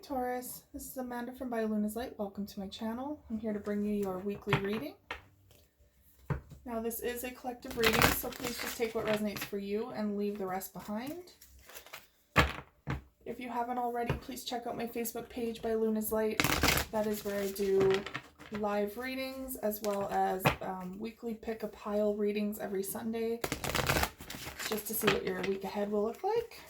Taurus, this is Amanda from By Luna's Light. Welcome to my channel. I'm here to bring you your weekly reading. Now this is a collective reading, so please just take what resonates for you and leave the rest behind. If you haven't already, please check out my Facebook page, By Luna's Light. That is where I do live readings as well as weekly pick a pile readings every Sunday, just to see what your week ahead will look like.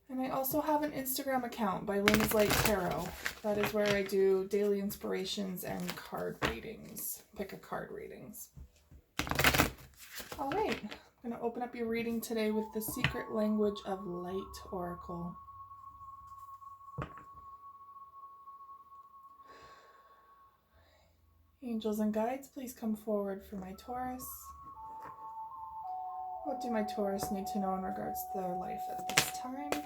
And I also have an Instagram account, By Luna's Light Tarot. That is where I do daily inspirations and card readings, pick a card readings. All right, I'm going to open up your reading today with the Secret Language of Light Oracle. Angels and guides, please come forward for my Taurus. What do my Taurus need to know in regards to their life at this time?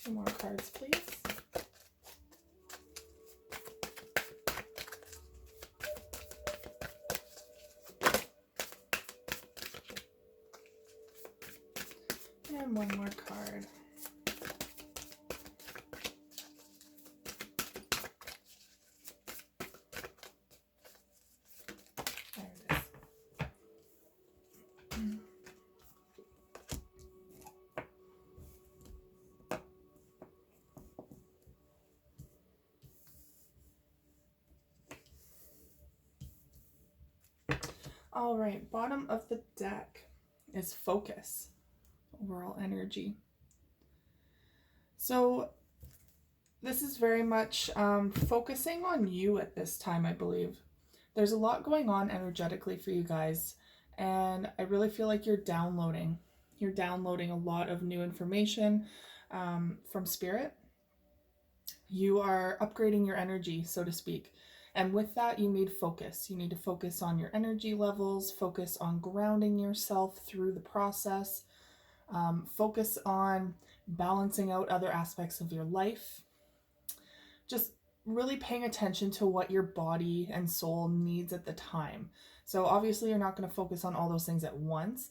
Two more cards, please. And one more card. There it is. All right, bottom of the deck is focus, overall energy. So this is very much focusing on you at this time, I believe. There's a lot going on energetically for you guys, and I really feel like you're downloading. You're downloading a lot of new information from Spirit. You are upgrading your energy, so to speak. And with that, you need focus. You need to focus on your energy levels, focus on grounding yourself through the process, focus on balancing out other aspects of your life. Just really paying attention to what your body and soul needs at the time. So obviously you're not going to focus on all those things at once,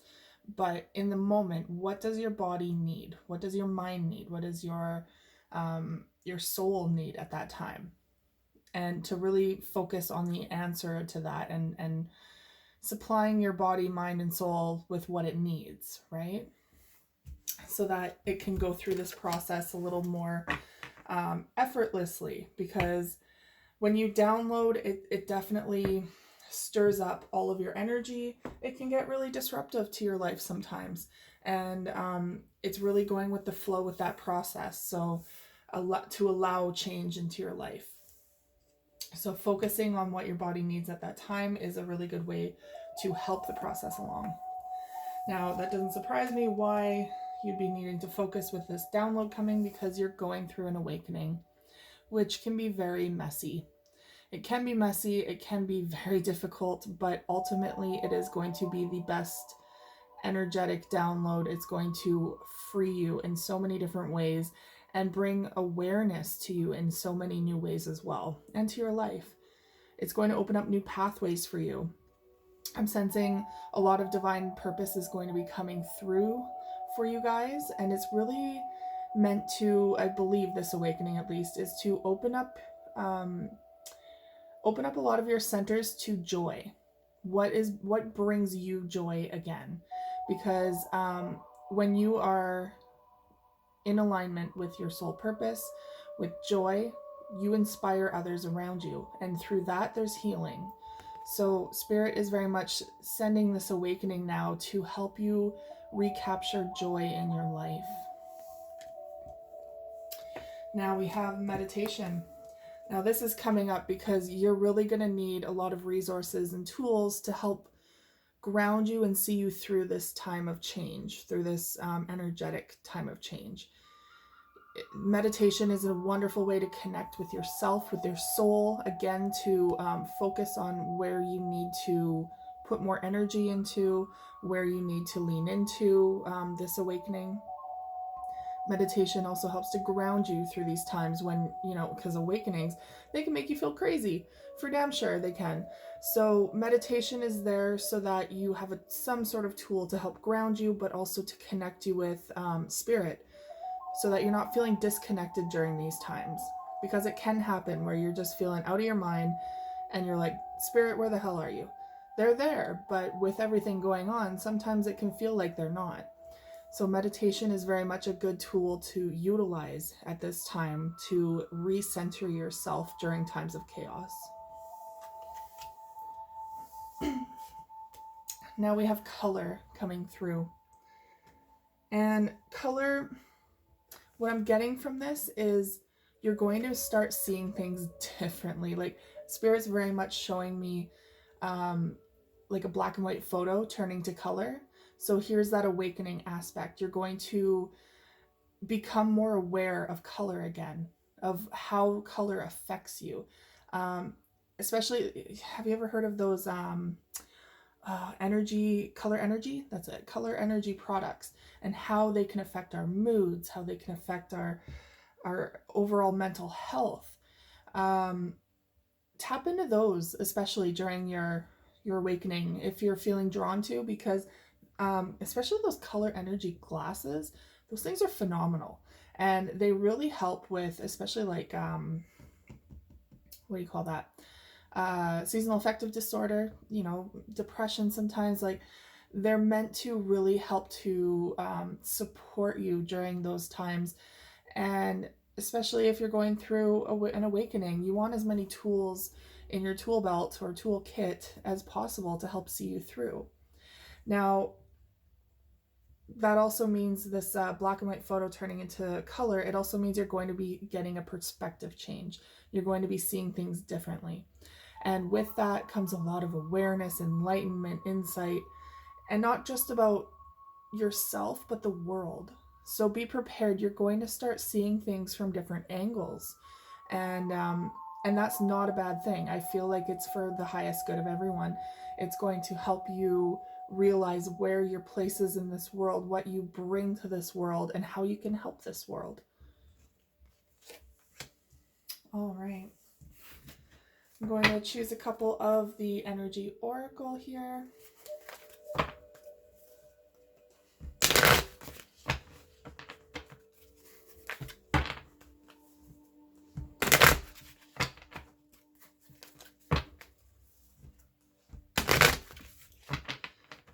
but in the moment, what does your body need? What does your mind need? What does your soul need at that time? And to really focus on the answer to that and supplying your body, mind, and soul with what it needs, right? So that it can go through this process a little more effortlessly, because when you download, it definitely stirs up all of your energy. It can get really disruptive to your life sometimes. And it's really going with the flow with that process. So to allow change into your life. So focusing on what your body needs at that time is a really good way to help the process along. Now, that doesn't surprise me why you'd be needing to focus with this download coming, because you're going through an awakening, which can be very messy. It can be messy, it can be very difficult, but ultimately it is going to be the best energetic download. It's going to free you in so many different ways and bring awareness to you in so many new ways as well, and to your life. It's going to open up new pathways for you. I'm sensing a lot of divine purpose is going to be coming through for you guys, and it's really meant to, I believe this awakening at least, is to open up a lot of your centers to joy. What brings you joy again? Because when you are in alignment with your soul purpose, with joy, you inspire others around you, and through that there's healing. So Spirit is very much sending this awakening now to help you recapture joy in your life. Now we have meditation. Now this is coming up because you're really going to need a lot of resources and tools to help ground you and see you through this time of change, through this energetic time of change. Meditation is a wonderful way to connect with yourself, with your soul, again, to focus on where you need to put more energy into, where you need to lean into this awakening. Meditation also helps to ground you through these times when, because awakenings, they can make you feel crazy. For damn sure they can. So meditation is there so that you have some sort of tool to help ground you, but also to connect you with spirit, so that you're not feeling disconnected during these times. Because it can happen where you're just feeling out of your mind and you're like, Spirit, where the hell are you? They're there, but with everything going on, sometimes it can feel like they're not. So meditation is very much a good tool to utilize at this time to recenter yourself during times of chaos. Now we have color coming through. And color, what I'm getting from this is you're going to start seeing things differently. Like Spirit's very much showing me like a black and white photo turning to color. So here's that awakening aspect. You're going to become more aware of color again, of how color affects you. Especially, have you ever heard of those color energy? That's it, color energy products, and how they can affect our moods, how they can affect our overall mental health. Tap into those, especially during your awakening, if you're feeling drawn to, because especially those color energy glasses, those things are phenomenal, and they really help with, especially like what do you call that, seasonal affective disorder, depression. Sometimes, like, they're meant to really help to support you during those times. And especially if you're going through an awakening, you want as many tools in your tool belt or tool kit as possible to help see you through. Now, that also means this black and white photo turning into color, it also means you're going to be getting a perspective change. You're going to be seeing things differently. And with that comes a lot of awareness, enlightenment, insight, and not just about yourself, but the world. So be prepared. You're going to start seeing things from different angles. And that's not a bad thing. I feel like it's for the highest good of everyone. It's going to help you realize where your place is in this world, what you bring to this world, and how you can help this world. All right. I'm going to choose a couple of the energy oracle here.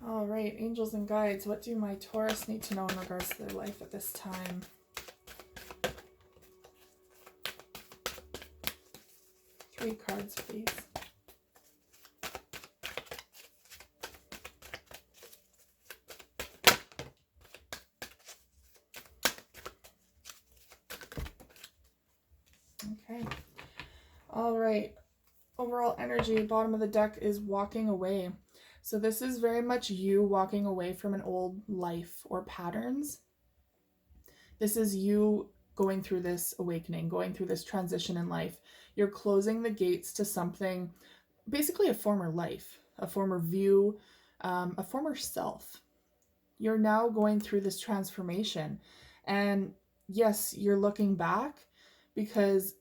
All right, angels and guides, what do my Taurus need to know in regards to their life at this time? Three cards, please. Okay. All right. Overall energy, bottom of the deck is walking away. So this is very much you walking away from an old life or patterns. This is you going through this awakening, going through this transition in life. You're closing the gates to something, basically a former life, a former view, a former self. You're now going through this transformation. And yes, you're looking back, because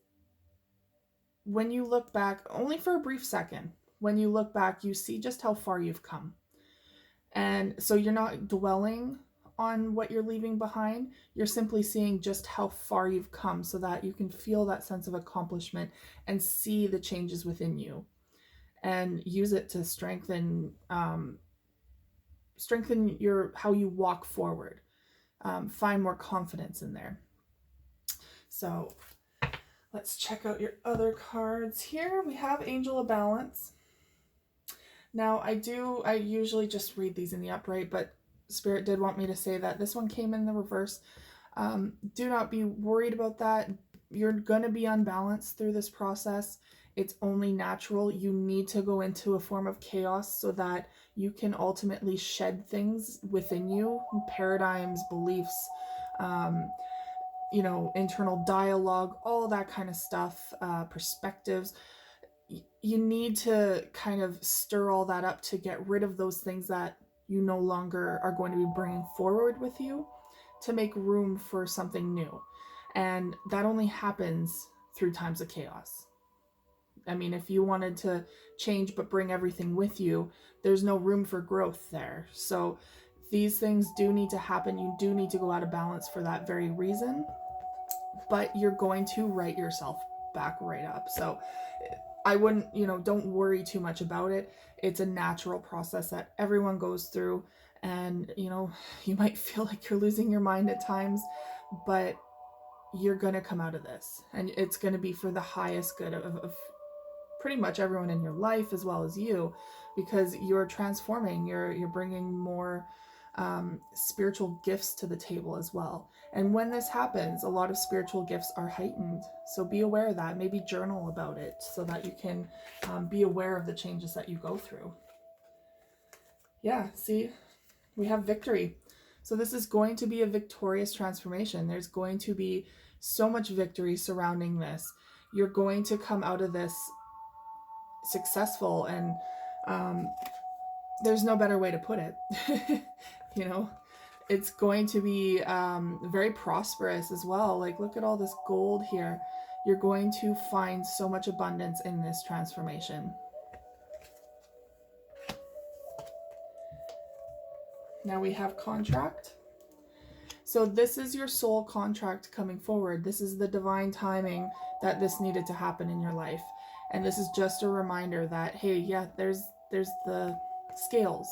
when you look back, only for a brief second, when you look back, you see just how far you've come. And so you're not dwelling on what you're leaving behind. You're simply seeing just how far you've come, so that you can feel that sense of accomplishment and see the changes within you, and use it to strengthen your how you walk forward. Find more confidence in there. So let's check out your other cards here. We have Angel of Balance. Now, I usually just read these in the upright, but Spirit did want me to say that this one came in the reverse. Do not be worried about that. You're going to be unbalanced through this process. It's only natural. You need to go into a form of chaos so that you can ultimately shed things within you, paradigms, beliefs, internal dialogue, all that kind of stuff, perspectives. You need to kind of stir all that up to get rid of those things that you no longer are going to be bringing forward with you, to make room for something new. And that only happens through times of chaos. I mean, if you wanted to change but bring everything with you, there's no room for growth there. So these things do need to happen. You do need to go out of balance for that very reason, but you're going to right yourself back right up. So I wouldn't, don't worry too much about it. It's a natural process that everyone goes through. And, you might feel like you're losing your mind at times, but you're going to come out of this. And it's going to be for the highest good of pretty much everyone in your life as well as you, because you're transforming, you're bringing more spiritual gifts to the table as well. And when this happens, a lot of spiritual gifts are heightened. So be aware of that. Maybe journal about it so that you can be aware of the changes that you go through. Yeah, see, we have victory. So this is going to be a victorious transformation. There's going to be so much victory surrounding this. You're going to come out of this successful, and there's no better way to put it. It's going to be very prosperous as well. Like, look at all this gold here. You're going to find so much abundance in this transformation. Now we have contract. So this is your soul contract coming forward. This is the divine timing that this needed to happen in your life. And this is just a reminder that, hey, yeah, there's the scales.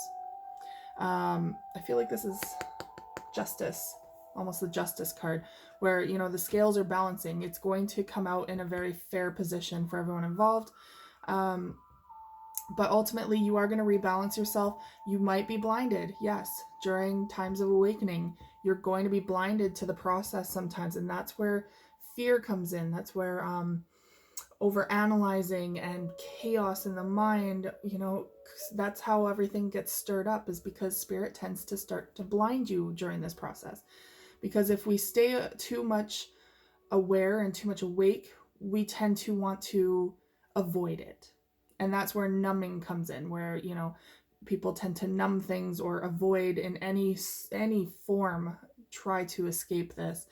I feel like this is justice, almost the justice card, where, the scales are balancing. It's going to come out in a very fair position for everyone involved. But ultimately, you are going to rebalance yourself. You might be blinded. Yes, during times of awakening, you're going to be blinded to the process sometimes. And that's where fear comes in. That's where overanalyzing and chaos in the mind, that's how everything gets stirred up, is because spirit tends to start to blind you during this process. Because if we stay too much aware and too much awake, we tend to want to avoid it. And that's where numbing comes in, where, people tend to numb things or avoid in any form, try to escape this,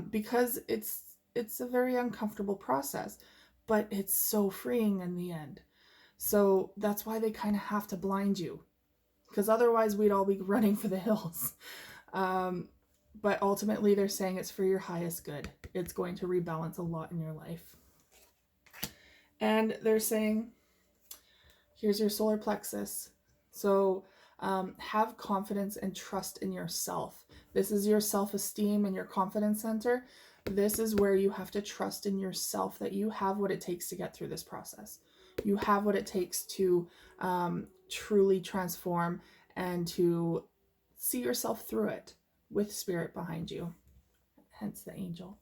because it's a very uncomfortable process, but it's so freeing in the end. So that's why they kind of have to blind you, because otherwise we'd all be running for the hills. But ultimately they're saying it's for your highest good. It's going to rebalance a lot in your life. And they're saying, here's your solar plexus. So have confidence and trust in yourself. This is your self-esteem and your confidence center. This is where you have to trust in yourself, that you have what it takes to get through this process. You have what it takes to truly transform and to see yourself through it with spirit behind you, hence the angel.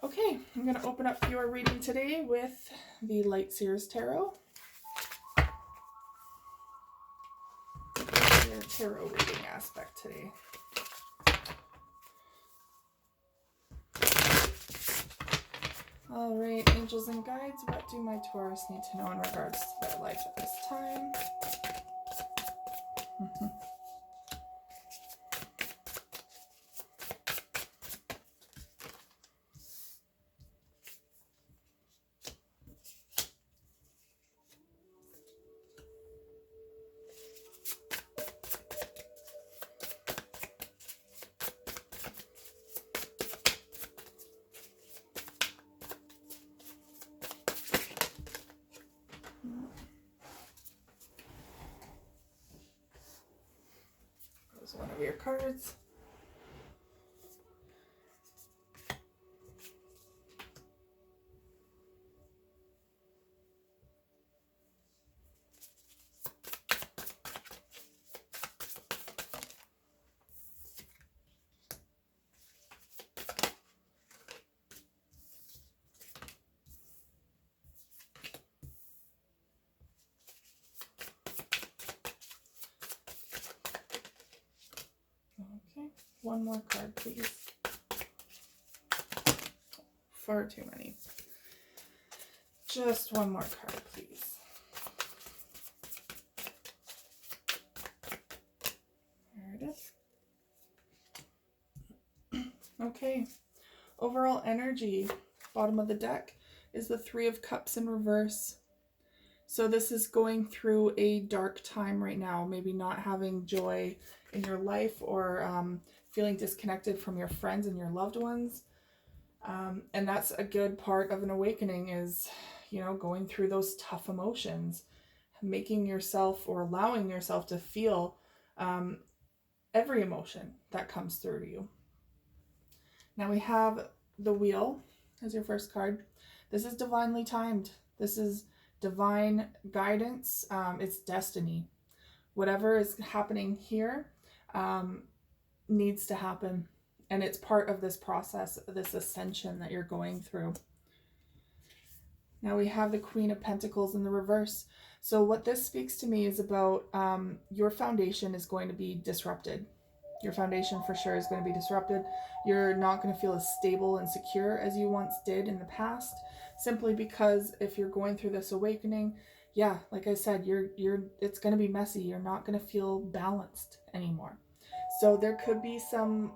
Okay, I'm going to open up your reading today with the Light Seers Tarot. Your tarot reading aspect today. All right, angels and guides, what do my Taurus need to know in regards to their life at this time? There's one of your cards. Okay, one more card, please. Far too many. Just one more card, please. There it is. Okay, overall energy, bottom of the deck, is the Three of Cups in reverse. So this is going through a dark time right now, maybe not having joy in your life, or feeling disconnected from your friends and your loved ones. And that's a good part of an awakening, is, going through those tough emotions, making yourself, or allowing yourself to feel every emotion that comes through to you. Now we have the Wheel as your first card. This is divinely timed. This is divine guidance. It's destiny. Whatever is happening here needs to happen. And it's part of this process, this ascension that you're going through. Now we have the Queen of Pentacles in the reverse. So what this speaks to me is about your foundation is going to be disrupted. Your foundation for sure is going to be disrupted. You're not going to feel as stable and secure as you once did in the past, simply because if you're going through this awakening, yeah, like I said, it's going to be messy. You're not going to feel balanced anymore. So there could be some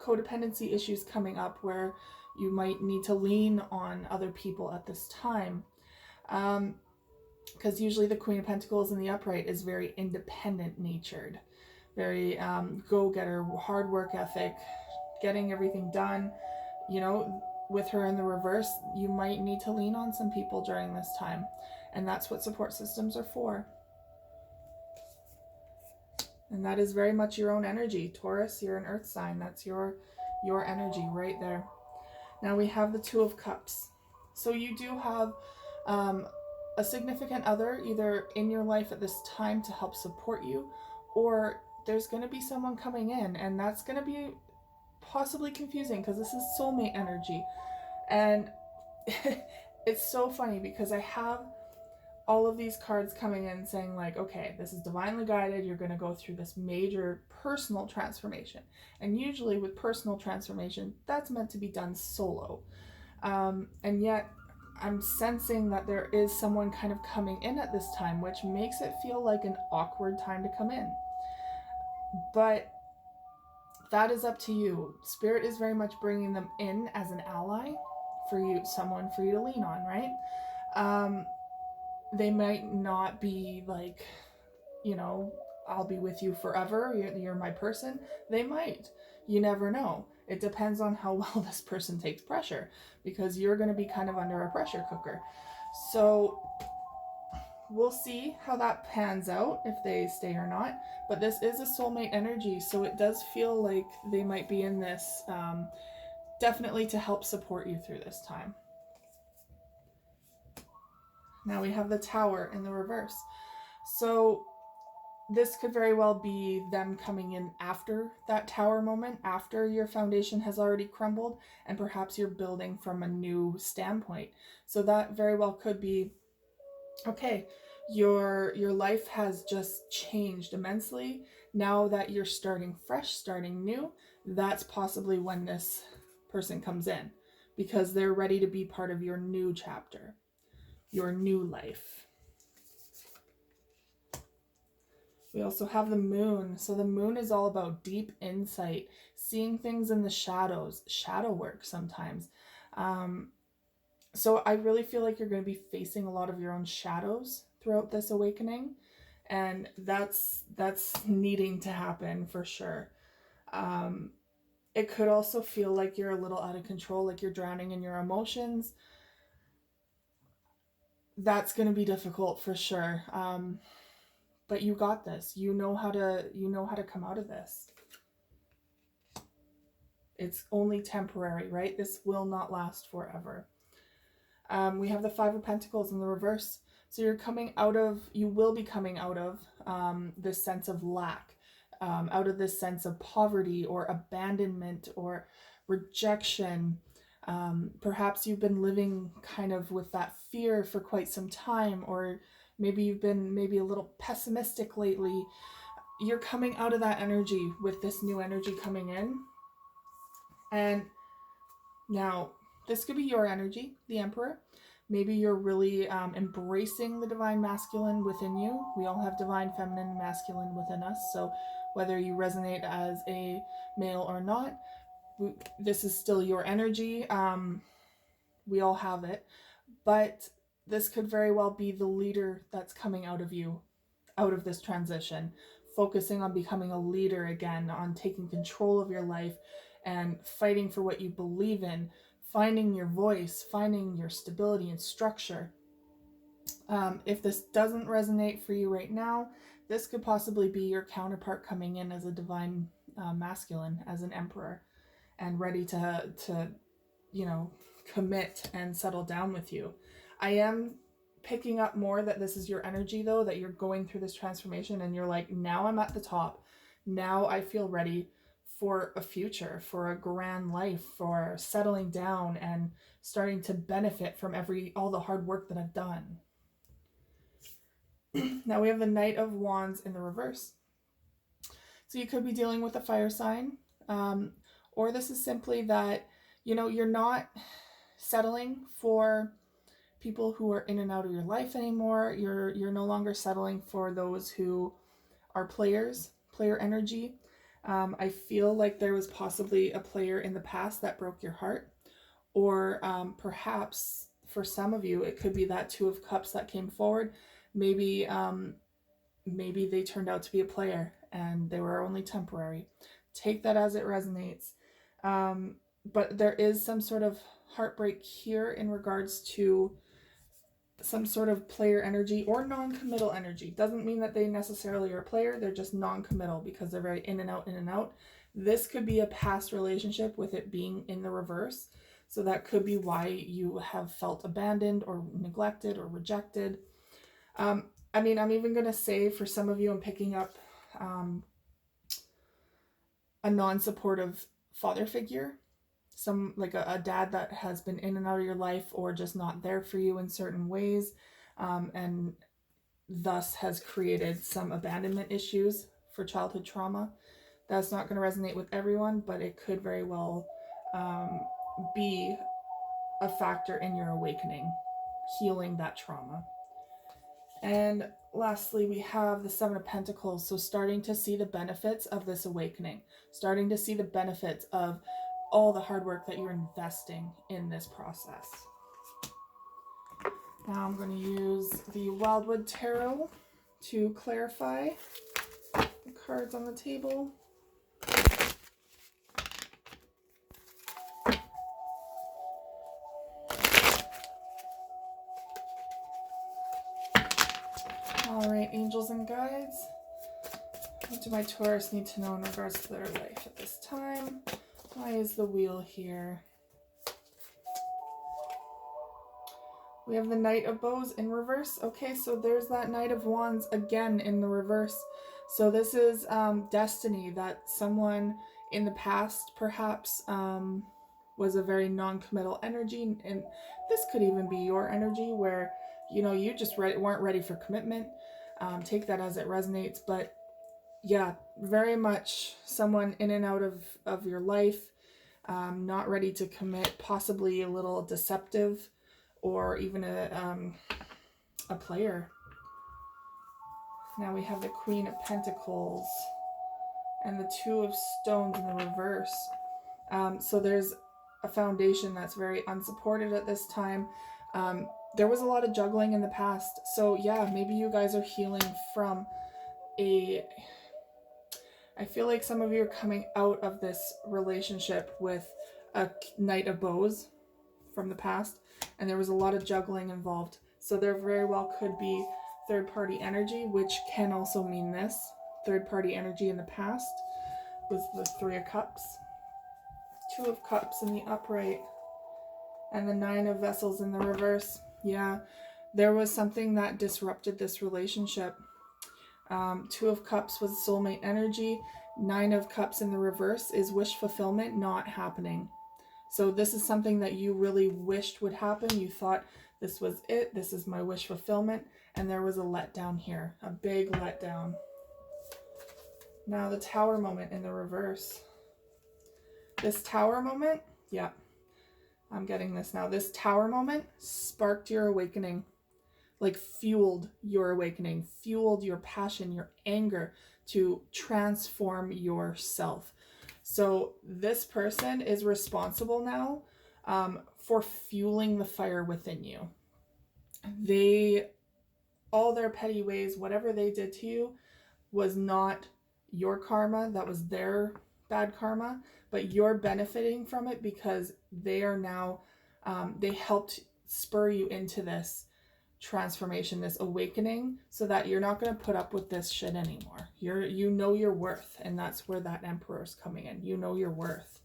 codependency issues coming up where you might need to lean on other people at this time. Because usually the Queen of Pentacles in the upright is very independent natured, very go-getter, hard work ethic, getting everything done. With her in the reverse, you might need to lean on some people during this time. And that's what support systems are for. And that is very much your own energy. Taurus, you're an earth sign. That's your energy right there. Now we have the Two of Cups. So you do have a significant other either in your life at this time to help support you, or there's going to be someone coming in, and that's going to be possibly confusing because this is soulmate energy. And it's so funny because I have all of these cards coming in saying like, okay, this is divinely guided. You're going to go through this major personal transformation. And usually with personal transformation, that's meant to be done solo. And yet I'm sensing that there is someone kind of coming in at this time, which makes it feel like an awkward time to come in. But that is up to you. Spirit is very much bringing them in as an ally for you, someone for you to lean on, right? They might not be like, I'll be with you forever. You're my person. They might. You never know. It depends on how well this person takes pressure, because you're going to be kind of under a pressure cooker. So we'll see how that pans out, if they stay or not. But this is a soulmate energy, so it does feel like they might be in this definitely to help support you through this time. Now we have the Tower in the reverse. So this could very well be them coming in after that Tower moment, after your foundation has already crumbled, and perhaps you're building from a new standpoint. So that very well could be, okay, your life has just changed immensely. Now that you're starting fresh, starting new, that's possibly when this person comes in, because they're ready to be part of your new chapter, your new life. We also have the Moon. So the Moon is all about deep insight, seeing things in the shadows, shadow work sometimes. So I really feel like you're going to be facing a lot of your own shadows throughout this awakening. And that's needing to happen for sure. It could also feel like you're a little out of control, like you're drowning in your emotions. That's going to be difficult for sure. But you got this. You know how to come out of this. It's only temporary, right? This will not last forever. We have the Five of Pentacles in the reverse. So you will be coming out of this sense of lack, out of this sense of poverty or abandonment or rejection. Perhaps you've been living kind of with that fear for quite some time, or maybe you've been a little pessimistic lately. You're coming out of that energy with this new energy coming in. And now, this could be your energy, the Emperor. Maybe you're really embracing the divine masculine within you. We all have divine feminine and masculine within us. So whether you resonate as a male or not, this is still your energy. We all have it, but this could very well be the leader that's coming out of you, out of this transition, focusing on becoming a leader again, on taking control of your life and fighting for what you believe in, finding your voice, finding your stability and structure. If this doesn't resonate for you right now, this could possibly be your counterpart coming in as a divine masculine, as an emperor, and ready to commit and settle down with you. I am picking up more that this is your energy, though, that you're going through this transformation and you're like, now I'm at the top. Now I feel ready for a future, for a grand life, for settling down and starting to benefit from all the hard work that I've done. Now we have the Knight of Wands in the reverse. So you could be dealing with a fire sign, or this is simply that, you're not settling for people who are in and out of your life anymore. You're no longer settling for those who are player energy. I feel like there was possibly a player in the past that broke your heart, or perhaps for some of you, it could be that Two of Cups that came forward. Maybe they turned out to be a player and they were only temporary. Take that as it resonates. But there is some sort of heartbreak here in regards to some sort of player energy or non-committal energy. Doesn't mean that they necessarily are a player. They're just non-committal because they're very in and out, in and out. This could be a past relationship with it being in the reverse. So that could be why you have felt abandoned or neglected or rejected. I'm even going to say for some of you, I'm picking up a non-supportive father figure. Like a dad that has been in and out of your life or just not there for you in certain ways, and thus has created some abandonment issues for childhood trauma. That's not going to resonate with everyone, but it could very well be a factor in your awakening, healing that trauma. And lastly, we have the Seven of Pentacles. So starting to see the benefits of this awakening, starting to see the benefits of all the hard work that you're investing in this process. Now I'm going to use the Wildwood Tarot to clarify the cards on the table. All right, angels and guides, what do my Taurus need to know in regards to their life at this time? Why is the wheel here? We have the Knight of Bows in reverse. Okay, so there's that Knight of Wands again in the reverse. So this is destiny, that someone in the past perhaps was a very non-committal energy. And this could even be your energy where, you just weren't ready for commitment. Take that as it resonates. But yeah, very much someone in and out of your life, not ready to commit, possibly a little deceptive, or even a player. Now we have the Queen of Pentacles and the Two of Stones in the reverse. So there's a foundation that's very unsupported at this time. There was a lot of juggling in the past. So yeah, maybe you guys are healing from I feel like some of you are coming out of this relationship with a Knight of Bows from the past, and there was a lot of juggling involved. So there very well could be third-party energy, which can also mean this. Third-party energy in the past was the Three of Cups, Two of Cups in the upright, and the Nine of Vessels in the reverse. Yeah, there was something that disrupted this relationship. Two of Cups was soulmate energy. Nine of Cups in the reverse is wish fulfillment not happening. So this is something that you really wished would happen. You thought this was it. This is my wish fulfillment. And there was a letdown here, a big letdown. Now the Tower moment in the reverse. This Tower moment, yeah, I'm getting this now. This Tower moment sparked your awakening, like fueled your awakening, fueled your passion, your anger to transform yourself. So this person is responsible now for fueling the fire within you. They, all their petty ways, whatever they did to you, was not your karma, that was their bad karma, but you're benefiting from it because they are now, they helped spur you into this transformation, this awakening, so that you're not going to put up with this shit anymore. You know your worth, and that's where that Emperor is coming in. You know your worth.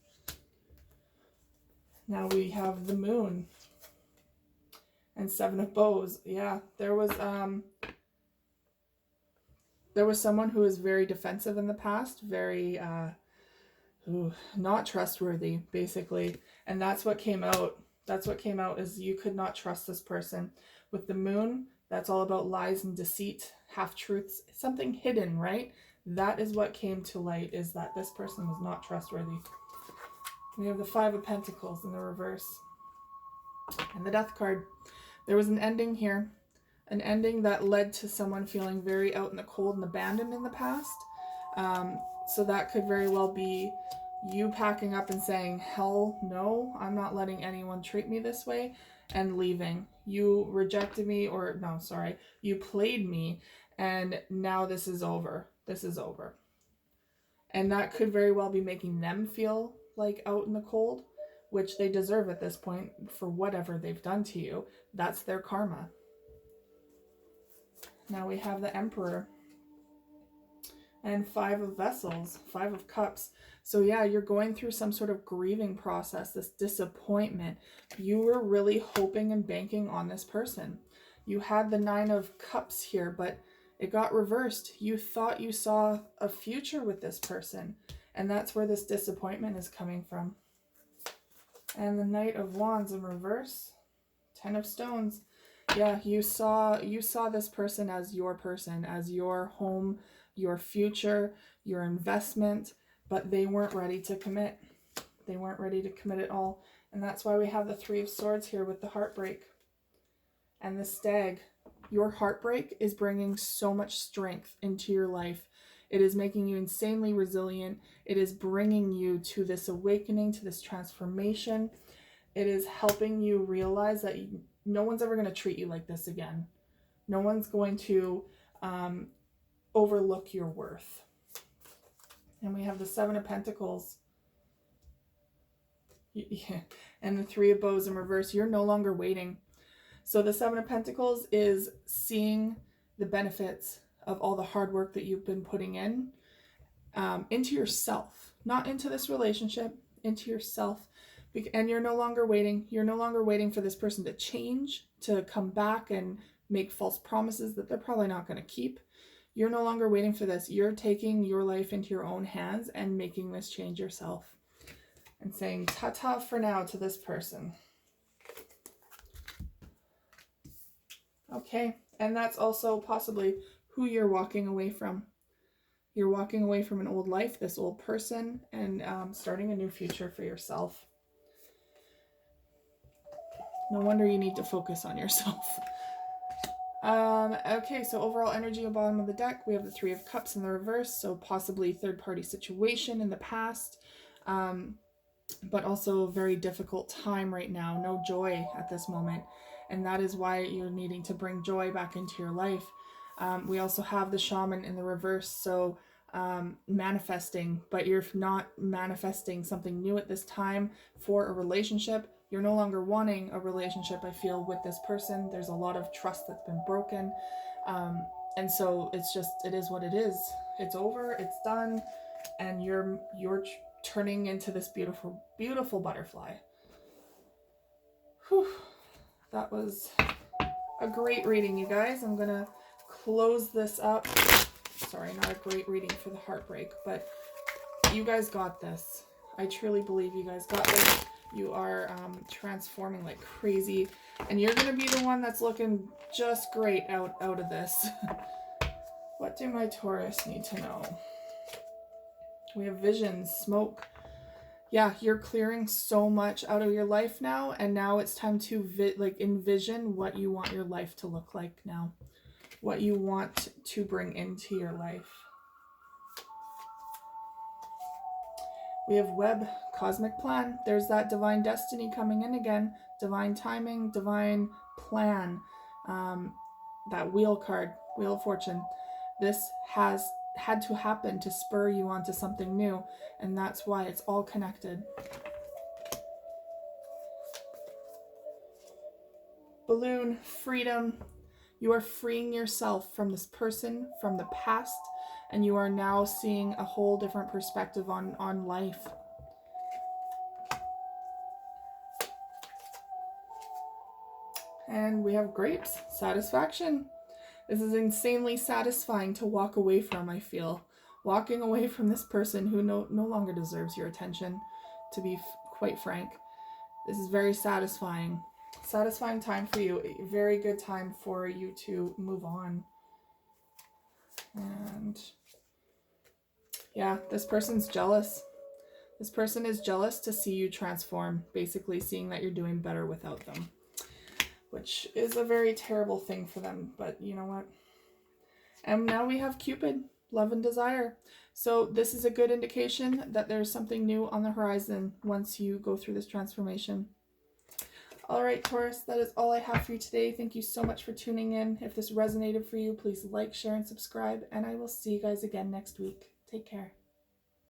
Now we have the Moon and Seven of Bows. Yeah, there was someone who was very defensive in the past, very not trustworthy, basically. And that's what came out. That's what came out, is you could not trust this person. With the Moon, that's all about lies and deceit, half-truths, something hidden, right? That is what came to light, is that this person was not trustworthy. We have the Five of Pentacles in the reverse. And the Death card. There was an ending here. An ending that led to someone feeling very out in the cold and abandoned in the past. So that could very well be you packing up and saying, hell no, I'm not letting anyone treat me this way, and leaving. You rejected me, or no, sorry, you played me, and now this is over. This is over. And that could very well be making them feel like out in the cold, which they deserve at this point for whatever they've done to you. That's their karma. Now we have the Emperor and Five of Vessels, Five of Cups. So yeah, you're going through some sort of grieving process, this disappointment. You were really hoping and banking on this person. You had the Nine of Cups here, but it got reversed. You thought you saw a future with this person, and that's where this disappointment is coming from. And the Knight of Wands in reverse, Ten of Stones. Yeah, you saw this person, as your home, your future, your investment, but they weren't ready to commit. They weren't ready to commit at all. And that's why we have the Three of Swords here with the heartbreak and the Stag. Your heartbreak is bringing so much strength into your life. It is making you insanely resilient. It is bringing you to this awakening, to this transformation. It is helping you realize that no one's ever going to treat you like this again. No one's going to overlook your worth. And we have the Seven of Pentacles. Yeah. And the Three of Bows in reverse. You're no longer waiting. So the Seven of Pentacles is seeing the benefits of all the hard work that you've been putting in into yourself, not into this relationship, into yourself. And you're no longer waiting. You're no longer waiting for this person to change, to come back and make false promises that they're probably not going to keep. You're no longer waiting for this. You're taking your life into your own hands and making this change yourself. And saying ta-ta for now to this person. Okay, and that's also possibly who you're walking away from. You're walking away from an old life, this old person, and starting a new future for yourself. No wonder you need to focus on yourself. Okay, so overall energy at the bottom of the deck, we have the Three of Cups in the reverse, so possibly third-party situation in the past, but also a very difficult time right now. No joy at this moment, and that is why you're needing to bring joy back into your life. We also have the Shaman in the reverse, so manifesting, but you're not manifesting something new at this time for a relationship. You're no longer wanting a relationship, I feel, with this person. There's a lot of trust that's been broken. And so it's just, it is what it is. It's over, it's done, and you're turning into this beautiful, beautiful butterfly. Whew. That was a great reading, you guys. I'm going to close this up. Sorry, not a great reading for the heartbreak, but you guys got this. I truly believe you guys got this. You are transforming like crazy, and you're going to be the one that's looking just great out of this. What do my Taurus need to know? We have visions, smoke. Yeah, you're clearing so much out of your life now, and now it's time to envision what you want your life to look like now. What you want to bring into your life. We have web, cosmic plan. There's that divine destiny coming in again. Divine timing, divine plan. That wheel card, Wheel of Fortune. This has had to happen to spur you onto something new, and that's why it's all connected. Balloon, freedom. You are freeing yourself from this person, from the past, and you are now seeing a whole different perspective on life. And we have grapes, satisfaction. This is insanely satisfying to walk away from, I feel. Walking away from this person who no longer deserves your attention, to be quite frank. This is very satisfying. Satisfying time for you. A very good time for you to move on. And yeah, this person's jealous. This person is jealous to see you transform, basically seeing that you're doing better without them, which is a very terrible thing for them, but you know what? And now we have Cupid, love and desire. So this is a good indication that there's something new on the horizon once you go through this transformation. All right, Taurus, that is all I have for you today. Thank you so much for tuning in. If this resonated for you, please like, share, and subscribe, and I will see you guys again next week. Take care.